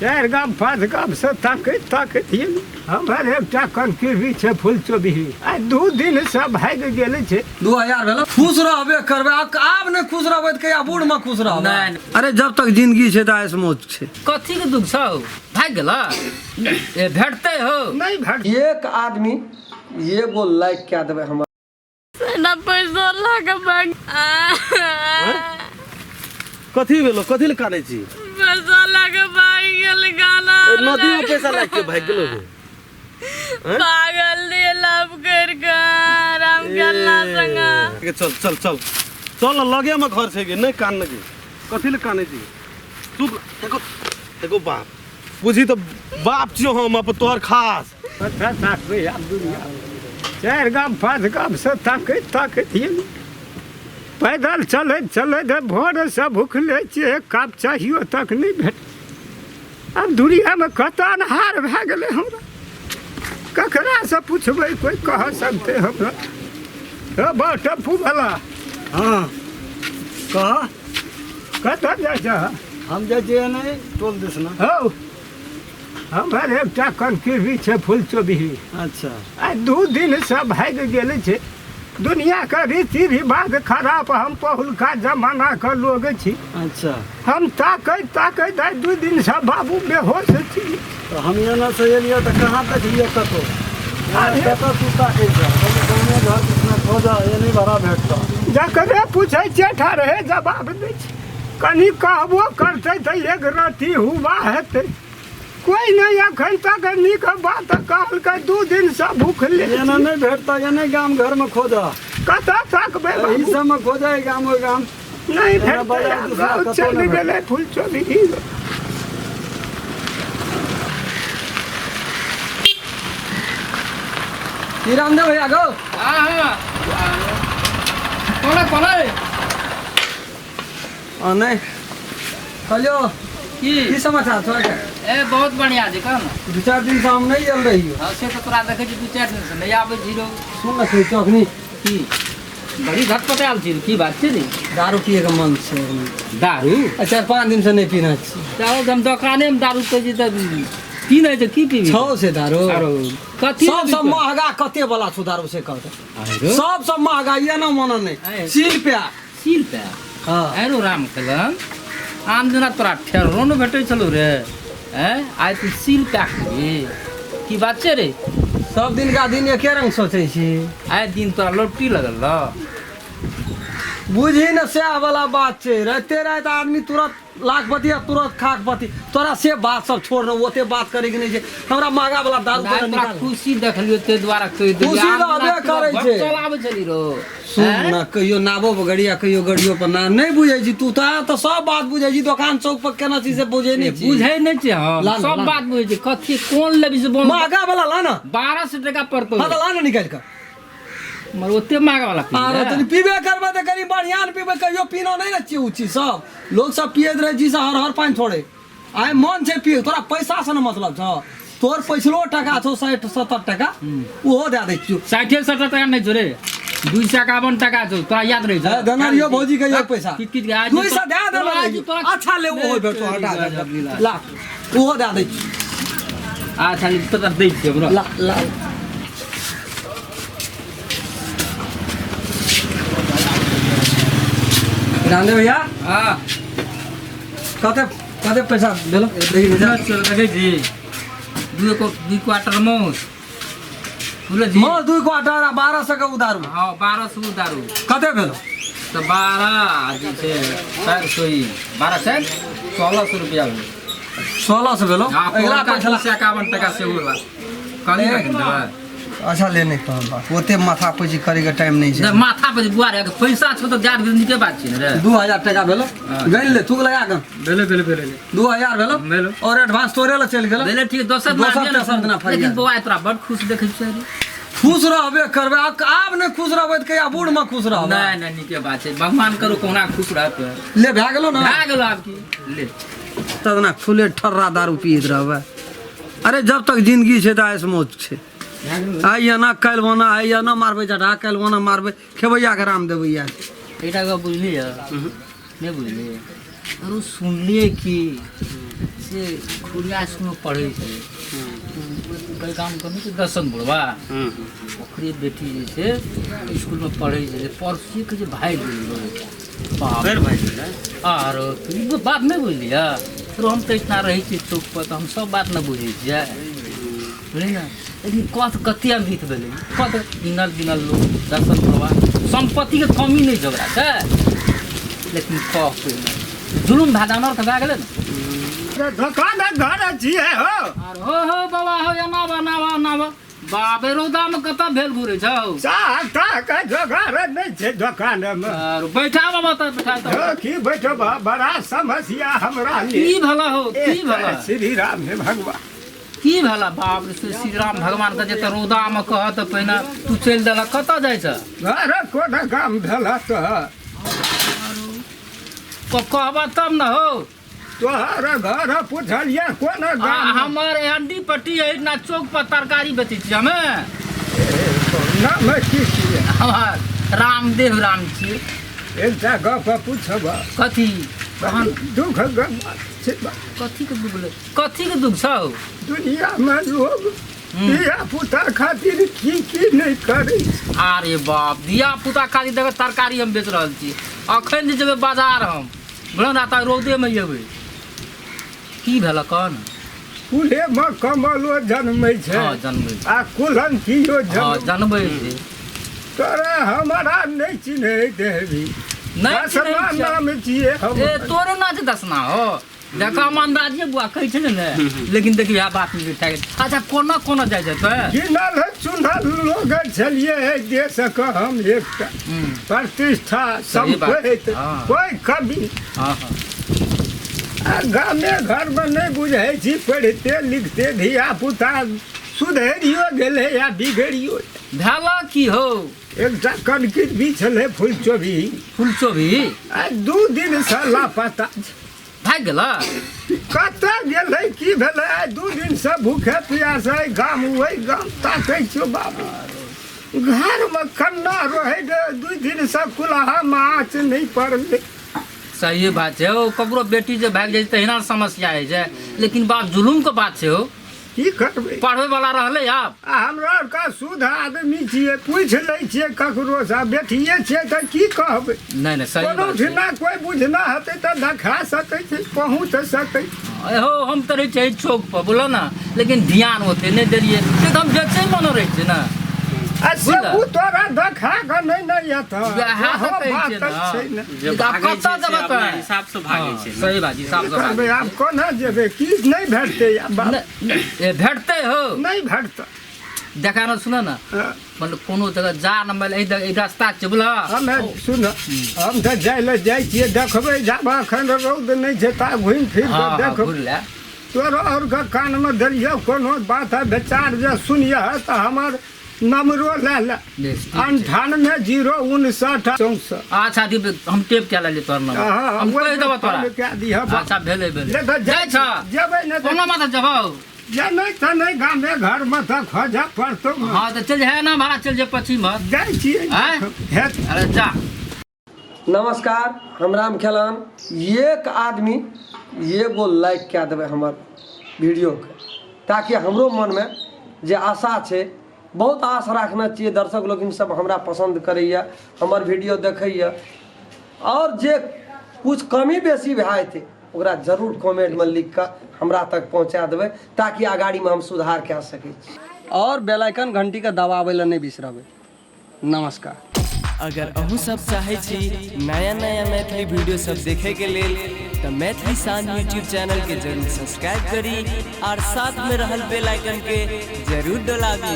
चार गाम पाँच गाम से ताकत ताकत हमारे एकटा कनकिरवी छे फूल चोबही आ 2 दिन से भाग गेले छे 2000 भेलो खुश रहबे करबे आब ने खुश रहबे त कहिया बूढ़ में खुश रहबे नहीं अरे जब तक जिंदगी छे त ऐस मौज छे कथी के दुख छौ भाग गेला ए भेटते हो नहीं भेट एक आदमी एगो लाइक क्या देबे हम ना पैसा लगा बैंक कथी भेलो कथी ले कानै छी पैसा लगा भाई गेल गाना नदी में पैसा लाग के भाग गेलो पागल ने लाभ कर राम गल्ला संगा चल चल चल चल लगे में घर छे के नहीं कान के कथी ले कानै छी तू एगो बाप बुझी तो बाप छियो हम अब तोहर खास पता ताकबे आब दुनिया चार गाम पाँच गाम से ताकत ताकत पैदल चले चले भोर से भूखले छे एक कप चाहिए तक नहीं भेट अब दुनिया में कता अनहार भए गेले हमरा ककरा से पूछबे कोई कह सकते हमरा टेम्पू वाला हां कह कता जाय छ हम जे नहीं टोल दिस ना हो हमारे एकटा कनकिरवी छे फूल चोबही अच्छा आ 2 दिन से भाग गेले छे दुनिया का रीति रिवाज खराब हम पहुलका जमाना का लोग छी अच्छा हम ताकत ताकत 2 दिन से बाबू बेहोश छी तो हम यहाँ से एलियो तो कहाँ तक ये कतो कतो तू ताके जा हम गाने घर कितना खोजा ये नहीं भरा भेटता जकरे पूछे चेठा रहे जवाब दे छी कनी कहबो करते तो एक राती हुआ हेते कोई नहीं अखन तक नीक बात कहल के 2 दिन से भूखले ये नहीं भेटता ये नहीं गांव घर में खोजा कता ताकबे ई सब में खोजा गांव गांव नहीं भेटता चल गेले फूल चोबही रामदेव भैया गो हां कोन नहीं हेलो की समाचार छोड़ ए बहुत बढ़िया जी कहन 2-4 दिन से हम नहीं चल रही हो हां से तो तोरा देखे छी 2-4 दिन से नहीं आबै जीरो सुन ना कोई चौकनी की बड़ी झटपटाल छी की बात छै रे दारू पिए का मन से दारू 4-5 दिन से नहीं पीना छी जाओ हम दुकाने में दारू पे जी त की नहीं छै की पीबी छौ से दारू आरो कथी सब महंगा कते वाला छु दारू से कहते आरो सब महंगा ये ना मन नहीं सील पे हां आरो राम कलम आम दिना तोरा ठेरो न भेटै छलो रे हैं आइ तू सील पैक की बात छै रे सब दिन का दिन एके रंग सोचै छी आइ दिन तोरा लोटी लगल ल बुझी न से वाला बात छै रहते रात आदमी तुरंत लाखपति या तुरंत खाकपति तोरा से बात सब छोड़ न ओते बात करे के नहीं छै हमरा महंगा वाला दारू पर निकाल खुशी देखलियो ते द्वारा कहि दे खुशी रहबे करै छै चलाबै छली रो सुन ना कहियो नाबो गड़िया कहियो गड़ियो पर ना नहीं बुझै छी तू तो सब बात बुझै छी दुकान चौक पर केना चीज से बुझै नहीं छी बुझै नहीं छी हम सब बात बुझै छी कथी कोन लेबी से बोल महंगा वाला ला ना 1200 टका पड़तो हां तो ला ना निकाल कर मर ओते महंगा वाला पी अरे तनी पीबे करबे त कनी बढ़िया न पीबे कहियो पीनो नहीं न छी उची सब लोग सब पियत रहे जी से हर पानी छोड़े आइ मन से पिए तोरा पैसा से न मतलब छ तोर पैसलो टका छौ 60-70 टका ओहो दे दे छी 60-70 टका नहीं जोरे 251 टका छौ तोरा याद रहि जा धनरियो भौजी के एक पैसा कित आज 200 दे दे अच्छा ले ओहो भेटो हटा दे ला ओहो दे दे अच्छा तोरा दे छी हमरा ला ला रामदेव भैया हां कते पैसा देलो देखे जी 2 क्वार्टर मोस बोले जी मोस 2 क्वार्टर 1200 का उधार हां 1200 उधारू कते भेलो तो 12 जी से 400 1600 रुपया भेलो 1600 भेलो अगला 251 टका से हुआ कनी रखना अच्छा लेने का बात ओते माथा पजी करे के टाइम नहीं छै माथा पे बुआरे पैसा छ तो जाट के बात छै रे 2000 टका भेलो गइल ले तू लगा ग भेले 2000 भेलो और एडवांस तोरे ल चल गेलो भेले ठीक दोसर दिन लेकिन बौआ तोरा बड़ खुश देखै छै रे खुश रहबे करबे आब ने खुश रहबे त कहिया बूढ़ में खुश रहबे नहीं नीके बात छै भगवान करो कोना खुश रहते ले भा गेलो ना भा गेलो आब की ले तदना खुले ठर्रा दारू पीत रहबे अरे जब तक जिंदगी छै त ऐस मौज छै आइया ना कल बना आइया ना मारबे जटा कल बना मारबे खेबैया के राम देबैया एटा का बुझली है नहीं बुझली अरे सुनलिए कि से खुरिया स्कूल में पढ़े छे कोई काम करने के दर्शन बुढ़वा ओकरे बेटी जे छै स्कूल में पढ़े छे परसू के जे भाई गेल बाप रे भाई आर तू बात नहीं बुझलिया तो हम तो इतना रही छी चौक पर तो हम सब बात न बुझे छियै बुझली ना लेकिन कतिया बीत भेलै कत गिनल लोग दर्शन बुढ़वा संपत्ति के कमी नहीं झगड़ा छै लेकिन कह जुलुम भादानर के भए गेलै ने दुकान घर छियै हो आर हो बाबा हो नावा बाबे रौदा में कतऽ भेल घुरे छौ साता का जोगार नहीं छै दुकान में आर बैठा बाबा त बैठा त की बैठबा बड़ा समस्या हमरा की भला हो की भला श्री राम हे भगवान की भला बाप रे श्री राम भगवान के जे त रौदा में कह त पहिने तू चल देला कतऽ जाइ छ घर कोन काम भेला तो कहबा तब न हो तोहर घर पूछलिए कोन गाम हमर हड्डी पट्टी है ना चौक पर तरकारी बेचै छी हमे नाम की छियै हमार रामदेव राम छी एकटा गप पूछब कथी दुख गप छै कथी के दुख छौ दुनिया में लोग धिया पुता खातिर की नहीं करे अरे बाप धिया पुता खातिर देख तरकारी हम बेच रहल छी अखन जे जेबै बाजार हम बुझल ता रौदे में जेबै की भेल कौन फूले में कमलो जन्मै छै हाँ जन्मै आ कुलन कियो हाँ जन्मै छै तोरा हमारा नहीं चिन्है देबी नहीं चिन्है छियै। नाम छियै हम ए तोरे ना छै दसना हो देखा हम अंदाजे बुआ कहै छै ने लेकिन देखिए आ बात नहीं उठा अच्छा कोना जाइ छै तो गिनल चुनल लोग छलिए देश के हम एकटा प्रतिष्ठा सही बात। संपैत हाँ। कोई कभी हाँ गामे घर में नहीं बुझे छी पढ़ते लिखते धिया पुता सुधरियो गेले या बिगड़ियो भेला की हो एकटा कनकित भी छले फुलचोभी फुलचोभी आ 2 दिन से लापता भाग गेला कतऽ गेलै की भेलै 2 दिन से भूखे प्यासे गाम वही गाम ताकै छो बाबू घर में कन्ना रहे 2 दिन से कुल्हा माछ नहीं पड़ले सही बात छै ओ ककरो बेटी जे भाग जाइ तहिना समस्या है छै लेकिन बाप जुलुम के बात छै हो की करबै पढ़वे वाला रहले आप हमरा का शुद्ध आदमी छियै पूछ लै छियै ककरो से बेटिए छियै तऽ की कहबै नहीं सही कोनो बात छै ठिना कोई बुझना हेतै तऽ देखा सकै छै पहुँच सकै हो हम तो रहे छै चौक पर बोलो ना लेकिन ध्यान होते नहीं देलिए तो हम बेचे मन रहे छै ना अच्छा उ तोरा देखा के नहीं आता हिसाब से भागे छै सही बात हिसाब से करबै आब कोना जेबै की नहीं भेटतै भेटते हो नहीं भेटतै देखा ना सुनो ना मतलब कोनो जगह जा न मिल रास्ता छै बोला हमे सुन हम तऽ जाइ छियै देखबै जाब एखन रौद नहीं छै ता घुमि फिर कऽ देखबै तोरा और के कान में देलियै कोनो बात है विचार जे सुनिए तऽ हमर नंबरो ले 980964 अच्छा दी हम टेप क्या ले तोर नंबर हम कह देबो तोरा क्या दिह अच्छा भेले जाइ छ जेबै ने कोनो मत जबो जे नहीं गामे घर में तऽ खोजा पड़तौ हां तो चल है ना भाड़ा चल जे पछि मत जाइ छियै अरे जा नमस्कार हम राम खेलान एक आदमी एगो लाइक क्या देवे हमर वीडियो के ताकि हमरो मन में जे आशा छै बहुत आश रखना चाहिए दर्शक लोग इन सब हमरा पसंद करैया हमर वीडियो देखैया और जे कुछ कमी बेसी भए थे ओकरा जरूर कमेंट में लिख कर हमरा तक पहुँचा देबै ताकि आगाड़ी में हम सुधार कए सकै छी और बेल आइकन घंटी के दबाबै ला नहीं बिसरबै नमस्कार अगर अहू सब चाहे छी नया मैथिली वीडियो सब देखे के लेल तो मैथिली शान यूट्यूब चैनल के जरूर सब्सक्राइब करी और साथ में रहल बेल आइकन के जरूर दबाबी।